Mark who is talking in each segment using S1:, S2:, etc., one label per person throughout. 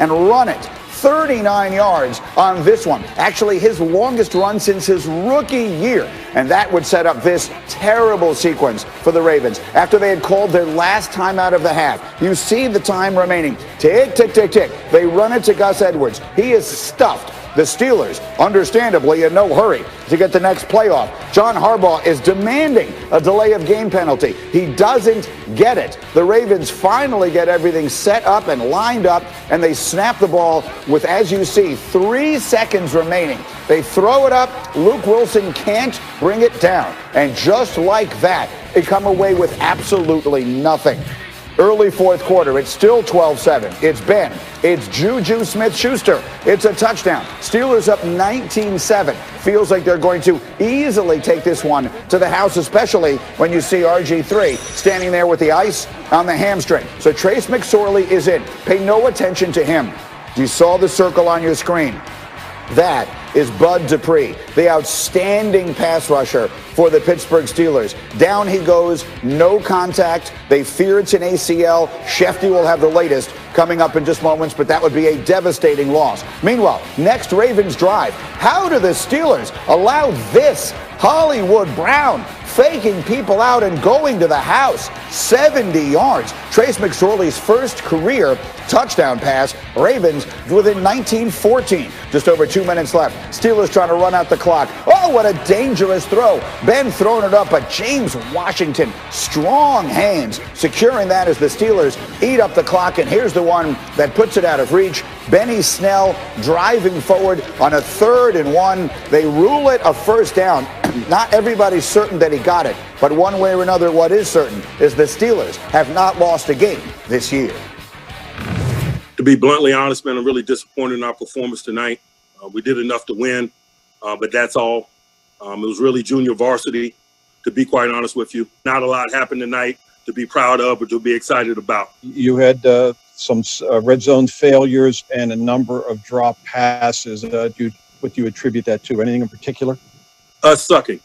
S1: and run it 39 yards on this one. Actually, his longest run since his rookie year. And that would set up this terrible sequence for the Ravens. After they had called their last timeout of the half, you see the time remaining. Tick, tick, tick, tick. They run it to Gus Edwards. He is stuffed. The Steelers, understandably, in no hurry to get the next playoff. John Harbaugh is demanding a delay of game penalty. He doesn't get it. The Ravens finally get everything set up and lined up, and they snap the ball with, as you see, 3 seconds remaining. They throw it up. Luke Wilson can't bring it down. And just like that, they come away with absolutely nothing. Early fourth quarter, it's still 12-7. It's Ben. It's Juju Smith-Schuster. It's a touchdown. Steelers up 19-7. Feels like they're going to easily take this one to the house, especially when you see RG3 standing there with the ice on the hamstring. So Trace McSorley is in. Pay no attention to him. You saw the circle on your screen. That is Bud Dupree, the outstanding pass rusher for the Pittsburgh Steelers. Down he goes, no contact. They fear it's an ACL. Schefter will have the latest coming up in just moments, but that would be a devastating loss. Meanwhile, next Ravens drive. How do the Steelers allow this? Hollywood Brown faking people out and going to the house. 70 yards. Trace McSorley's first career touchdown pass. Ravens within 19-14. Just over 2 minutes left. Steelers trying to run out the clock. Oh, what a dangerous throw. Ben throwing it up, but James Washington, strong hands, securing that as the Steelers eat up the clock. And here's the one that puts it out of reach. Benny Snell driving forward on a 3rd and 1. They rule it a first down. Not everybody's certain that he got it, but one way or another, what is certain is the Steelers have not lost a game this year.
S2: To be bluntly honest, man, I'm really disappointed in our performance tonight. We did enough to win, but that's all. It was really junior varsity, to be quite honest with you. Not a lot happened tonight to be proud of or to be excited about.
S3: You had some red zone failures and a number of drop passes. What do you attribute that to? Anything in particular?
S2: Us sucking.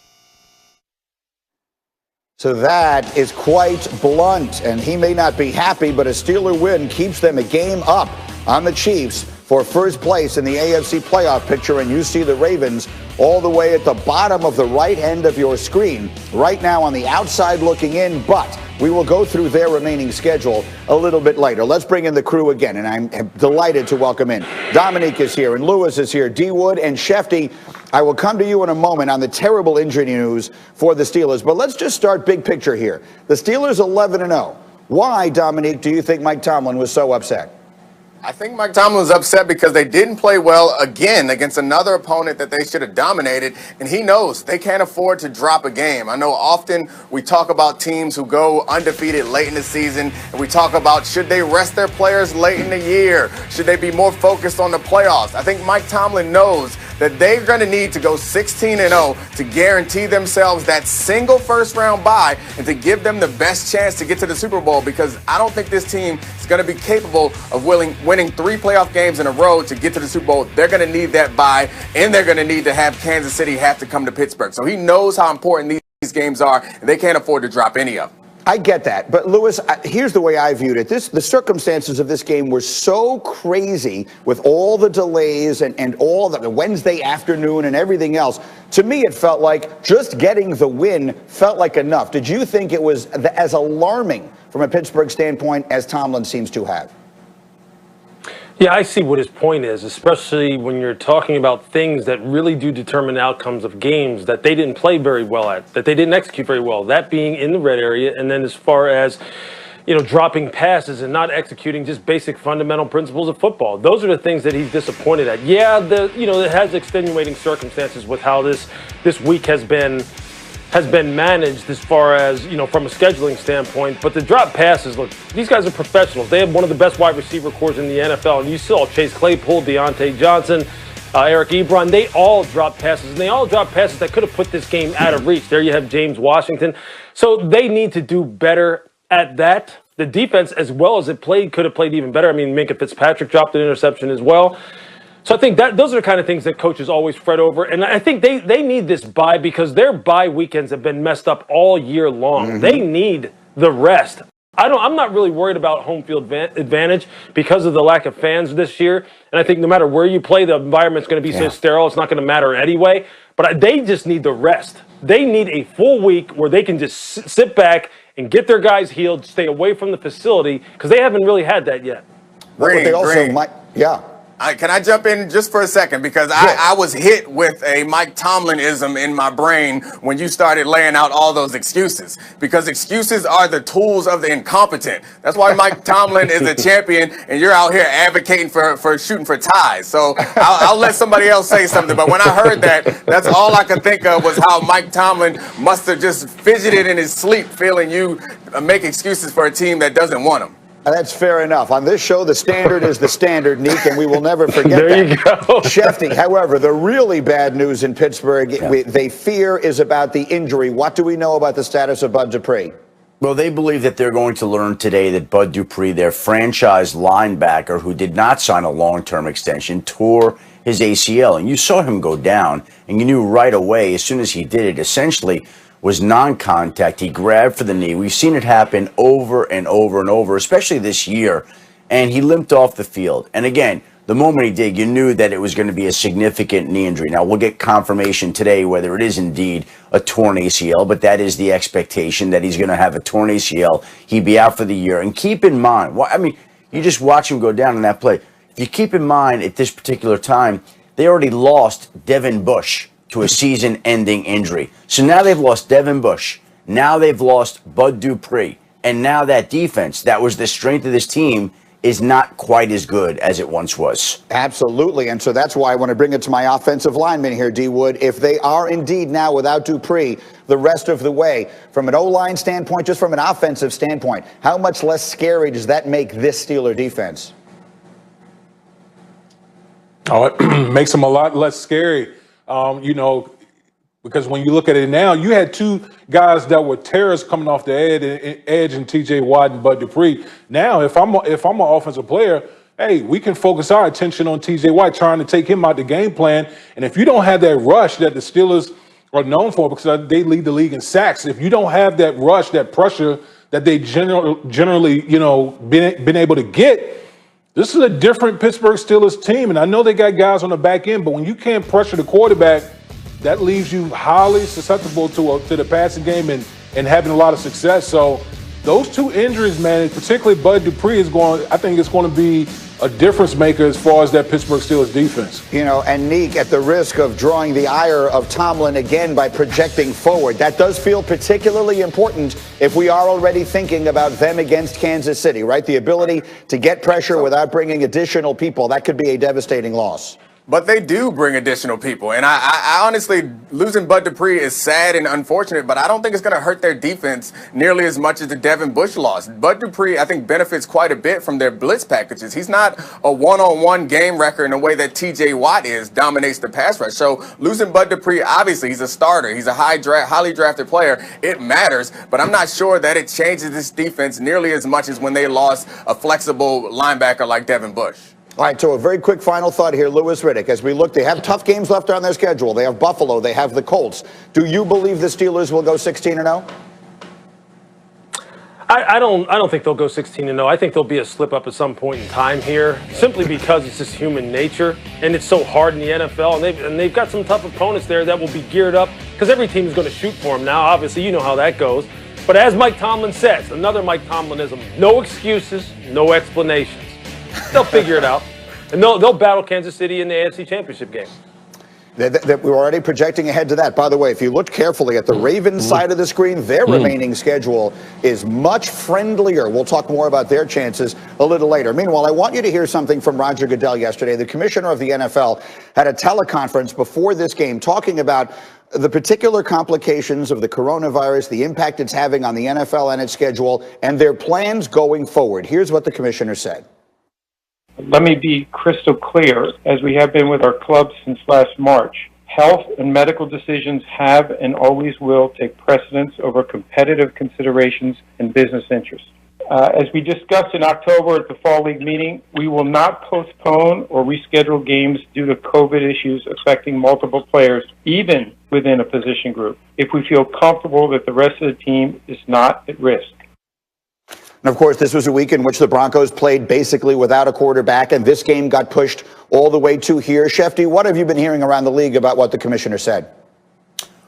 S1: So that is quite blunt, and he may not be happy, but a Steeler win keeps them a game up on the Chiefs for first place in the AFC playoff picture, and you see the Ravens all the way at the bottom of the right end of your screen right now on the outside looking in, but we will go through their remaining schedule a little bit later. Let's bring in the crew again, and I'm delighted to welcome in. Dominique is here, and Lewis is here, D. Wood and Schefter. I will come to you in a moment on the terrible injury news for the Steelers, but let's just start big picture here. The Steelers 11-0. Why, Dominique, do you think Mike Tomlin was so upset?
S4: I think Mike Tomlin was upset because they didn't play well again against another opponent that they should have dominated, and he knows they can't afford to drop a game. I know often we talk about teams who go undefeated late in the season, and we talk about should they rest their players late in the year? Should they be more focused on the playoffs? I think Mike Tomlin knows that they're going to need to go 16-0 to guarantee themselves that single first-round bye and to give them the best chance to get to the Super Bowl, because I don't think this team is going to be capable of winning 3 playoff games in a row to get to the Super Bowl. They're going to need that bye, and they're going to need to have Kansas City have to come to Pittsburgh. So he knows how important these games are, and they can't afford to drop any of them.
S1: I get that. But, Lewis, here's the way I viewed it. The circumstances of this game were so crazy with all the delays and all the Wednesday afternoon and everything else. To me, it felt like just getting the win felt like enough. Did you think it was as alarming from a Pittsburgh standpoint as Tomlin seems to have?
S5: Yeah, I see what his point is, especially when you're talking about things that really do determine outcomes of games that they didn't play very well at, that they didn't execute very well, that being in the red area. And then as far as, dropping passes and not executing just basic fundamental principles of football. Those are the things that he's disappointed at. Yeah, it has extenuating circumstances with how this week has been managed as far as, from a scheduling standpoint. But the drop passes, look, these guys are professionals. They have one of the best wide receiver corps in the NFL. And you saw Chase Claypool, Deontay Johnson, Eric Ebron. They all dropped passes, and they all dropped passes that could have put this game out of reach. There you have James Washington. So they need to do better at that. The defense, as well as it played, could have played even better. I mean, Minkah Fitzpatrick dropped an interception as well. So I think that those are the kind of things that coaches always fret over. And I think they need this bye because their bye weekends have been messed up all year long. Mm-hmm. They need the rest I'm not really worried about home field advantage because of the lack of fans this year. And I think no matter where you play, the environment's going to be so sterile, it's not going to matter anyway. But they just need the rest. They need a full week where they can just sit back and get their guys healed, stay away from the facility, because they haven't really had that yet.
S1: But they also might,
S4: Can I jump in just for a second? Because I was hit with a Mike Tomlin-ism in my brain when you started laying out all those excuses. Because excuses are the tools of the incompetent. That's why Mike Tomlin is a champion, and you're out here advocating for shooting for ties. So I'll let somebody else say something. But when I heard that, that's all I could think of was how Mike Tomlin must have just fidgeted in his sleep, feeling you make excuses for a team that doesn't want him.
S1: That's fair enough. On this show, the standard is the standard, Neek, and we will never forget
S5: there
S1: that.
S5: You go.
S1: Schefter, however, the really bad news in Pittsburgh, they fear is about the injury. What do we know about the status of Bud Dupree?
S6: Well, they believe that they're going to learn today that Bud Dupree, their franchise linebacker who did not sign a long-term extension, tore his ACL. And you saw him go down, and you knew right away, as soon as he did it, essentially was non-contact. He grabbed for the knee. We've seen it happen over and over and over, especially this year. And he limped off the field. And again, the moment he did, you knew that it was going to be a significant knee injury. Now, we'll get confirmation today whether it is indeed a torn ACL, but that is the expectation, that he's going to have a torn ACL. He'd be out for the year. And keep in mind, I mean, you just watch him go down in that play. If you keep in mind at this particular time, they already lost Devin Bush to a season-ending injury. So now they've lost Devin Bush. Now they've lost Bud Dupree. And now that defense, that was the strength of this team, is not quite as good as it once was.
S1: Absolutely. And so that's why I want to bring it to my offensive lineman here, D. Wood. If they are indeed now without Dupree the rest of the way, from an O-line standpoint, just from an offensive standpoint, how much less scary does that make this Steeler defense?
S7: Oh, it makes them a lot less scary. Because when you look at it now, you had two guys that were terrorists coming off the edge in T.J. Watt and Bud Dupree. Now, if I'm an offensive player, hey, we can focus our attention on T.J. Watt, trying to take him out the game plan. And if you don't have that rush that the Steelers are known for, because they lead the league in sacks, if you don't have that rush, that pressure that they generally been able to get, this is a different Pittsburgh Steelers team. And I know they got guys on the back end, but when you can't pressure the quarterback, that leaves you highly susceptible to the passing game and having a lot of success. So those two injuries, man, particularly Bud Dupree, I think it's going to be a difference maker as far as that Pittsburgh Steelers defense.
S1: And Neek, at the risk of drawing the ire of Tomlin again by projecting forward, that does feel particularly important if we are already thinking about them against Kansas City, right? The ability to get pressure without bringing additional people, that could be a devastating loss.
S4: But they do bring additional people. And I honestly, losing Bud Dupree is sad and unfortunate, but I don't think it's going to hurt their defense nearly as much as the Devin Bush loss. Bud Dupree, I think, benefits quite a bit from their blitz packages. He's not a one-on-one game wrecker in the way that T.J. Watt dominates the pass rush. So losing Bud Dupree, obviously, he's a starter. He's a highly drafted player. It matters, but I'm not sure that it changes this defense nearly as much as when they lost a flexible linebacker like Devin Bush.
S1: All right, so a very quick final thought here, Louis Riddick. As we look, they have tough games left on their schedule. They have Buffalo. They have the Colts. Do you believe the Steelers will go 16-0?
S5: I don't think they'll go 16-0. I think there'll be a slip up at some point in time here, simply because it's just human nature, and it's so hard in the NFL. And they've got some tough opponents there that will be geared up, because every team is going to shoot for them now. Obviously, you know how that goes. But as Mike Tomlin says, another Mike Tomlinism: no excuses, no explanations. They'll figure it out, and they'll battle Kansas City in the AFC Championship game.
S1: We're already projecting ahead to that. By the way, if you look carefully at the Ravens side of the screen, their remaining schedule is much friendlier. We'll talk more about their chances a little later. Meanwhile, I want you to hear something from Roger Goodell yesterday. The commissioner of the NFL had a teleconference before this game talking about the particular complications of the coronavirus, the impact it's having on the NFL and its schedule, and their plans going forward. Here's what the commissioner said.
S8: Let me be crystal clear, as we have been with our club since last March. Health and medical decisions have and always will take precedence over competitive considerations and business interests. As we discussed in October at the Fall League meeting, we will not postpone or reschedule games due to COVID issues affecting multiple players, even within a position group, if we feel comfortable that the rest of the team is not at risk.
S1: And of course, this was a week in which the Broncos played basically without a quarterback, and this game got pushed all the way to here. Shefty, what have you been hearing around the league about what the commissioner said?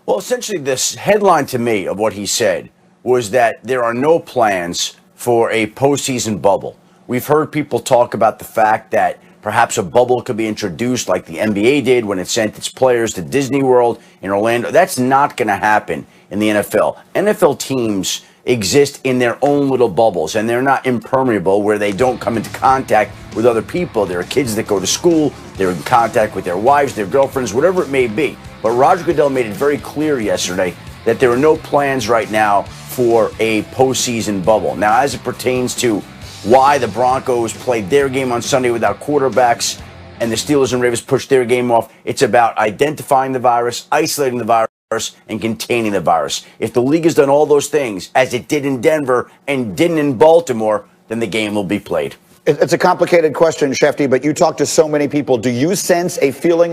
S6: Well, essentially, this headline to me of what he said was that there are no plans for a postseason bubble. We've heard people talk about the fact that perhaps a bubble could be introduced like the NBA did when it sent its players to Disney World in Orlando. That's not going to happen in the NFL. NFL teams exist in their own little bubbles, and they're not impermeable where they don't come into contact with other people. There are kids that go to school, they're in contact with their wives, their girlfriends, whatever it may be. But Roger Goodell made it very clear yesterday that there are no plans right now for a postseason bubble. Now, as it pertains to why the Broncos played their game on Sunday without quarterbacks and the Steelers and Ravens pushed their game off, it's about identifying the virus, isolating the virus, and containing the virus. If the league has done all those things, as it did in Denver and didn't in Baltimore, then the game will be played.
S1: It's a complicated question, Shefty, but you talk to so many people. Do you sense a feeling